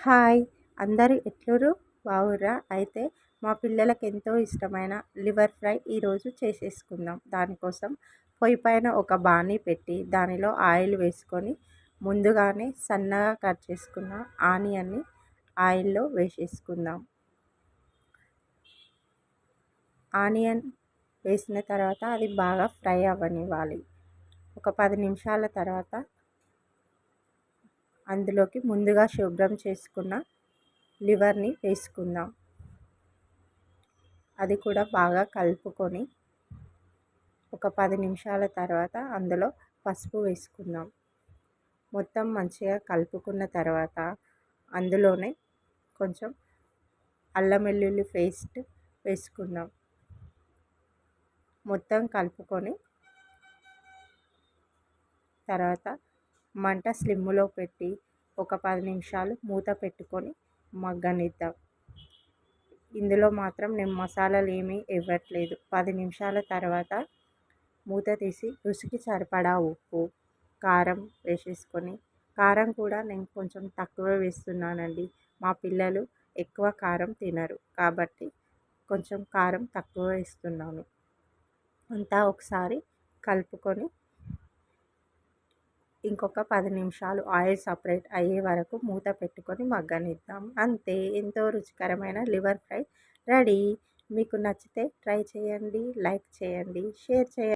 Hi! అందరూ ఎట్లుర్రు? బాగుర్రా? అయితే మా పిల్లలకి ఎంతో ఇష్టమైన లివర్ ఫ్రై ఈరోజు చేసేసుకుందాం. దానికోసం పొయ్యి పైన ఒక బాణీ పెట్టి దానిలో ఆయిల్ వేసుకొని ముందుగానే సన్నగా కట్ చేసుకున్న ఆనియన్ని ఆయిల్లో వేసేసుకుందాం. ఆనియన్ వేసిన తర్వాత అది బాగా ఫ్రై అవ్వనివ్వాలి. ఒక 10 నిమిషాల తర్వాత అందులోకి ముందుగా శుభ్రం చేసుకున్న లివర్ని వేసుకుందాం. అది కూడా బాగా కలుపుకొని ఒక 10 నిమిషాల తర్వాత అందులో పసుపు వేసుకుందాం. మొత్తం మంచిగా కలుపుకున్న తర్వాత అందులోనే కొంచెం అల్లం వెల్లుల్లి పేస్ట్ వేసుకుందాం. మొత్తం కలుపుకొని తర్వాత మంట స్లిమ్లో పెట్టి ఒక 10 నిమిషాలు మూత పెట్టుకొని మగ్గనిద్దాం. ఇందులో మాత్రం నేను మసాలాలు ఏమీ ఇవ్వట్లేదు. 10 నిమిషాల తర్వాత మూత తీసి రుచికి సరిపడా ఉప్పు, కారం వేసేసుకొని, కారం కూడా నేను కొంచెం తక్కువ వేస్తున్నానండి. మా పిల్లలు ఎక్కువ కారం తినరు కాబట్టి కొంచెం కారం తక్కువ వేస్తున్నాను. అంతా ఒకసారి కలుపుకొని ఇంకొక 10 నిమిషాలు ఆయిల్ సపరేట్ అయ్యే వరకు మూత పెట్టుకొని మగ్గనిద్దాం. అంతే, ఎంతో రుచికరమైన లివర్ ఫ్రై రెడీ. మీకు నచ్చితే ట్రై చేయండి, లైక్ చేయండి, షేర్ చేయండి.